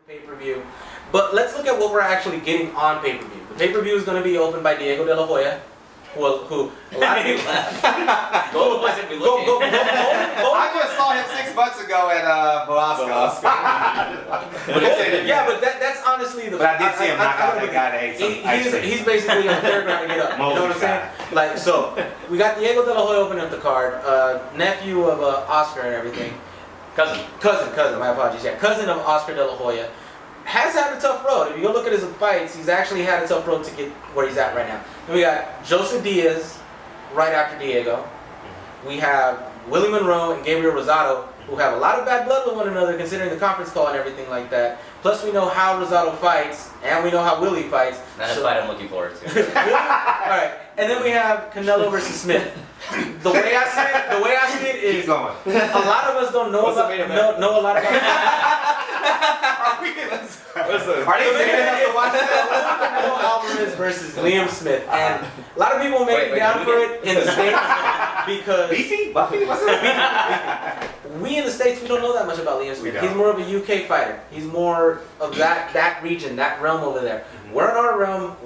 Pay-per-view. But let's look at what we're actually getting on pay-per-view. The pay-per-view is going to be opened by Diego De La Hoya, who a lot of people I just saw him 6 months ago at Velasco. Yeah, but that's honestly the. But I did see him knock out that guy that ate some ice cream. He's basically on the third round to get up. You know what I'm saying? Like, so we got Diego De La Hoya opening up the card, nephew of Oscar and everything. Cousin. My apologies. Yeah, cousin of Oscar De La Hoya. Has had a tough road. If you go look at his fights, he's actually had a tough road to get where he's at right now. Then we got Joseph Diaz right after Diego. We have Willie Monroe and Gabriel Rosado, who have a lot of bad blood with one another considering the conference call and everything like that. Plus we know how Rosado fights, and we know how Willie fights. That's a fight I'm looking forward to. Alright, and then we have Canelo versus Smith. The way I see it is, Keep going. a lot of us don't know What's the about main event? know a lot about. Are they saying us to watch this? Canelo Alvarez versus Liam Smith, and a lot of people may be down for it in the States because Beefy? Buffy? What's it? we in the States, we don't know that much about Liam Smith. He's more of a UK fighter. He's more of that region, that realm over there. We're in our realm.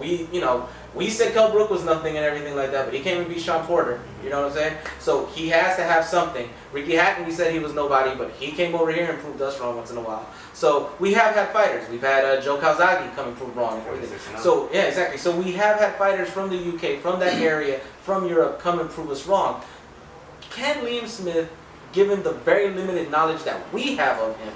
We said Kell Brook was nothing and everything like that, but he came and beat Sean Porter. You know what I'm saying? So he has to have something. Ricky Hatton, we said he was nobody, but he came over here and proved us wrong once in a while. So we have had fighters. We've had Joe Calzaghe come and prove wrong. So yeah, exactly. So we have had fighters from the UK, from that area, from Europe, come and prove us wrong. Can Liam Smith, given the very limited knowledge that we have of him,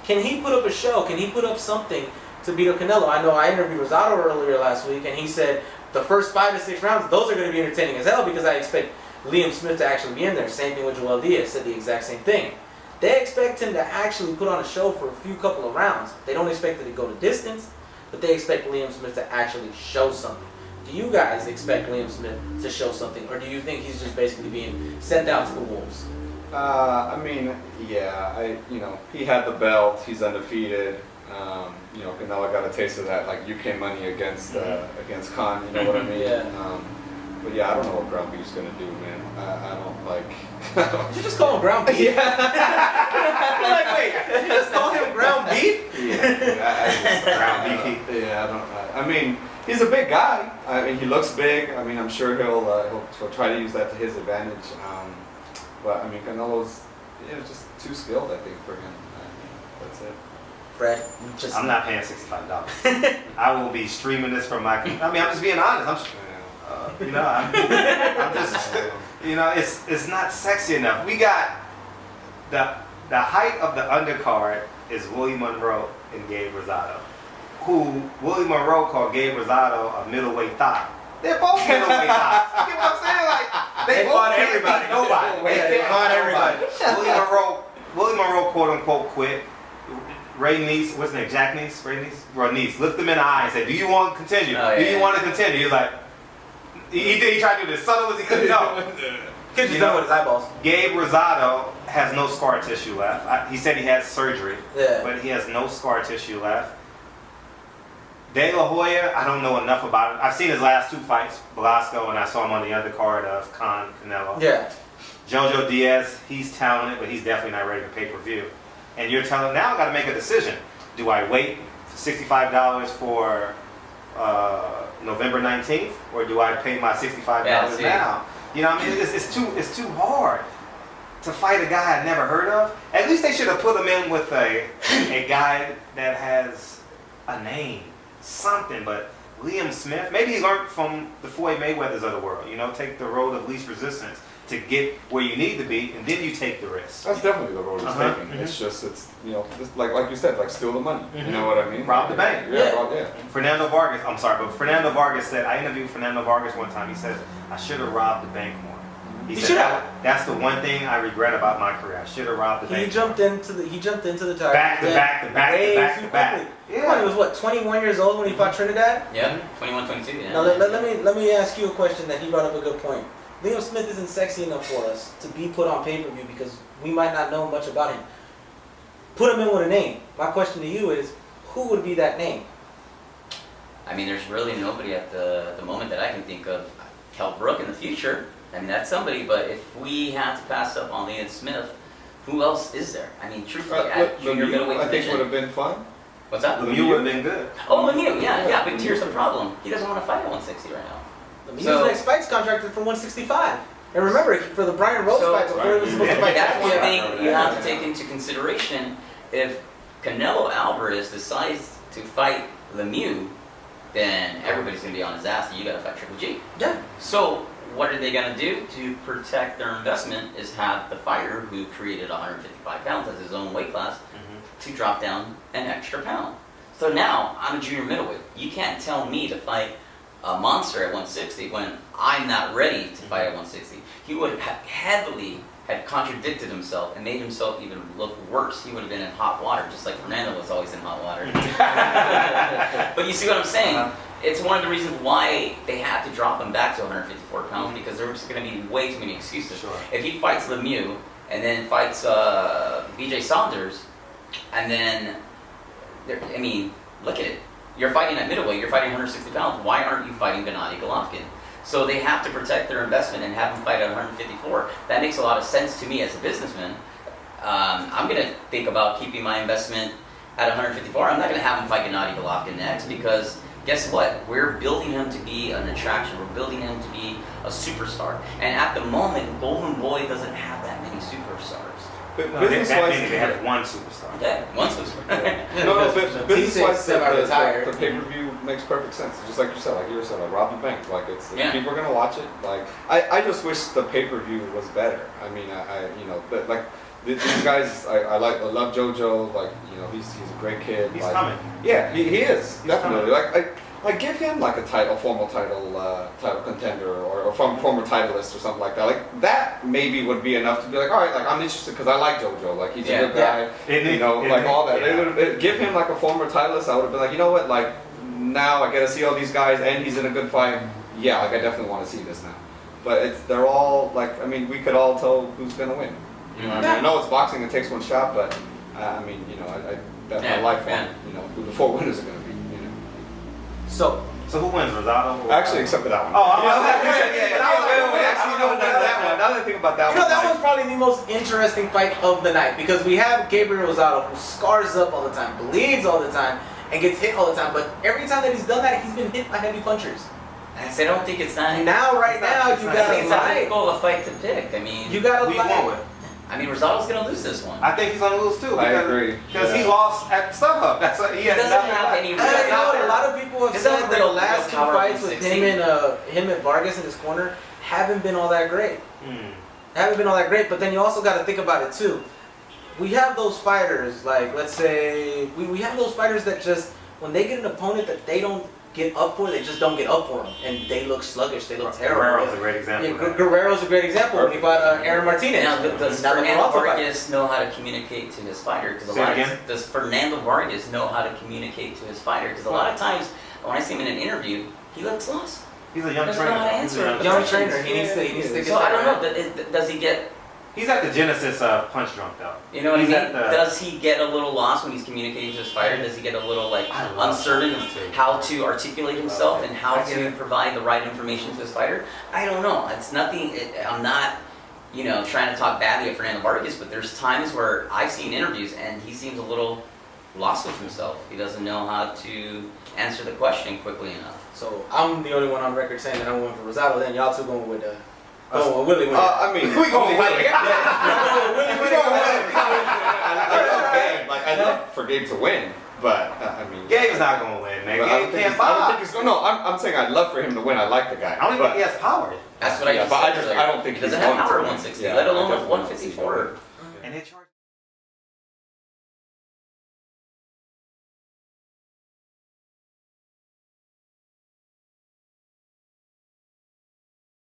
can he put up a show? Can he put up something to beat up Canelo? I know I interviewed Rosado earlier last week, and he said the first 5 to 6 rounds, those are going to be entertaining as hell because I expect Liam Smith to actually be in there. Same thing with Joel Diaz, said the exact same thing. They expect him to actually put on a show for a few couple of rounds. They don't expect it to go to distance, but they expect Liam Smith to actually show something. Do you guys expect Liam Smith to show something, or do you think he's just basically being sent down to the wolves? I mean, yeah, he had the belt, he's undefeated. Canelo got a taste of that, like UK money against Khan. You know what I mean? Yeah. But yeah, I don't know what ground beef's gonna do, man. I don't like. Did you just call him ground beef? Yeah. I'm like, wait, did you just call him ground beef? Yeah, ground beefy. Yeah, I mean, he's a big guy. I mean, he looks big. I mean, I'm sure he'll try to use that to his advantage. But I mean, Canelo's just too skilled, I think, for him. That's it. Fred, I'm not paying $65. I will be streaming this from my. I mean, I'm just being honest. I'm just. It's not sexy enough. We got the height of the undercard is Willie Monroe and Gabe Rosado, who Willie Monroe called Gabe Rosado a middleweight thot. They're both middleweight thots. You get what I'm saying? Like they both can't beat nobody. They can't everybody. Willie Monroe quote unquote quit. Ray Neese, what's his name? Jack Neese? Ray Neese? Ray Neese looked him in the eye and said, "Do you want to continue? Do you want to continue?" He was like, he tried to do this subtle as he could. No. Could you know with his eyeballs? Gabe Rosado has no scar tissue left. He said he had surgery, but he has no scar tissue left. De La Hoya, I don't know enough about him. I've seen his last 2 fights, Velasco, and I saw him on the undercard of Khan Canelo. Yeah. Jojo Diaz, he's talented, but he's definitely not ready for pay-per-view. And you're telling now I got to make a decision. Do I wait for $65 for November 19th, or do I pay my $65 now? You know, what I mean, it's too hard to fight a guy I never heard of. At least they should have put him in with a guy that has a name, something. But Liam Smith, maybe he learned from the Floyd Mayweathers of the world. Take the road of least resistance to get where you need to be, and then you take the risk. That's definitely the road he's taking. It's just, like you said, like steal the money. You know what I mean? Rob the bank. Yeah. Fernando Vargas said, I interviewed Fernando Vargas one time. He said, I should have robbed the bank more. He said, that's the one thing I regret about my career. I should have robbed the bank. He jumped into the target. Back to back. Yeah. Come on, he was what, 21 years old when he fought Trinidad? Yeah, 21, 22. Yeah. Now let me ask you a question that he brought up a good point. Liam Smith isn't sexy enough for us to be put on pay-per-view because we might not know much about him. Put him in with a name. My question to you is, who would be that name? I mean, there's really nobody at the moment that I can think of. Kell Brook in the future. I mean, that's somebody, but if we have to pass up on Liam Smith, who else is there? I mean, truthfully, at junior middleweight I think division, would have been fun. What's that? Lemieux would have been good. Oh, Lemieux, yeah, but here's the problem. He doesn't want to fight at 160 right now. Lemieux's next fight's contracted for 165. And remember, for the Brian Rose fight before he was supposed to fight That's one Tapia. thing you have to take into consideration. If Canelo Alvarez decides to fight Lemieux, then everybody's going to be on his ass and you got to fight Triple G. Yeah. So what are they going to do to protect their investment is have the fighter who created 155 pounds as his own weight class to drop down an extra pound. So now I'm a junior middleweight. You can't tell me to fight a monster at 160 when I'm not ready to fight at 160. He would have heavily had contradicted himself and made himself even look worse. He would have been in hot water, just like Fernando was always in hot water. But you see what I'm saying? It's one of the reasons why they had to drop him back to 154 pounds because there was going to be way too many excuses. Sure. If he fights Lemieux and then fights BJ Saunders, and then, I mean, look at it. You're fighting at middleweight, you're fighting 160 pounds. Why aren't you fighting Gennady Golovkin? So they have to protect their investment and have him fight at 154. That makes a lot of sense to me as a businessman. I'm going to think about keeping my investment at 154. I'm not going to have him fight Gennady Golovkin next because guess what? We're building him to be an attraction. We're building him to be a superstar. And at the moment, Golden Boy doesn't have that many superstars. But No, business-wise, they have one superstar. Okay, one superstar. no, but business-wise, semi-retired. the pay-per-view makes perfect sense. Just like you said, like you were saying, like Robbie Banks, like people are gonna watch it. Like I just wish the pay-per-view was better. I mean, but like these guys, I love JoJo. Like he's a great kid. He's like, coming. Yeah, he is He's definitely. Like give him like a formal title contender or former titleist or something like that. Like that maybe would be enough to be like, all right, like I'm interested because I like JoJo. Like he's a good guy. Like all that. Yeah. Give him like a former titleist. I would have been like, you know what, like now I get to see all these guys and he's in a good fight. Yeah, like I definitely want to see this now. But they're all like, I mean, we could all tell who's gonna win. You know, I mean, I know it's boxing; it takes one shot, but I mean, I bet my life on who the 4 winners are gonna be. So who wins, Rosado? Actually, except for that one. Oh, Actually, no, that one. Now that I think about that one. that one's probably the most interesting fight of the night because we have Gabriel Rosado who scars up all the time, bleeds all the time, and gets hit all the time. But every time that he's done that, he's been hit by heavy punchers. I don't think it's not. You got it's to not lie. difficult a fight to pick. I mean, You got to Who you going lie. with? I mean, Rosado's gonna lose this one. I think he's gonna lose too. I agree. Because he lost at StubHub. That's what he He had doesn't nothing have left. any. A lot of people have Is said that that real- the last real two power fights with 160? him and Vargas in his corner haven't been all that great. Hmm. Haven't been all that great. But then you also got to think about it too. We have those fighters, like let's say we have those fighters that just when they get an opponent that they don't get up for, they just don't get up for them, and they look sluggish. They look terrible. Guerrero's a great example. Yeah, Guerrero's a great example when he fought Aaron Martinez. Now, does Now the Fernando Peralta fight. Vargas know how to communicate to his fighter? Because Say it again? does Fernando Vargas know how to communicate to his fighter? Because a lot of times when I see him in an interview, he looks lost. He's a young Doesn't trainer. know how to He's a answer. Young Questions. trainer, he needs to get So that I don't right. know. Does he get? He's at the genesis of punch drunk though. You know what He's I at mean? the- Does he get a little lost when he's communicating to his fighter? Does he get a little like I love uncertain of that too. how to articulate himself and how I get to it. provide the right information to his fighter? I don't know. It's nothing. I'm not, trying to talk badly of Fernando Vargas, but there's times where I've seen interviews and he seems a little lost with himself. He doesn't know how to answer the question quickly enough. So I'm the only one on record saying that I'm going for Rosado. Then y'all two going with Willie winning. I mean, We gonna fight again. I love for Gabe to win, but I mean, Gabe's not gonna win, man. but I Gabe don't think can't he's- I don't think box. he's no. I'm saying I'd love for him to win. I like the guy. I don't even but, think he has power. That's what I Yeah, just but said I earlier. I don't think He he's doesn't have going power to at win. 160, Yeah, let I alone with definitely don't think he's 154. going to. And they charge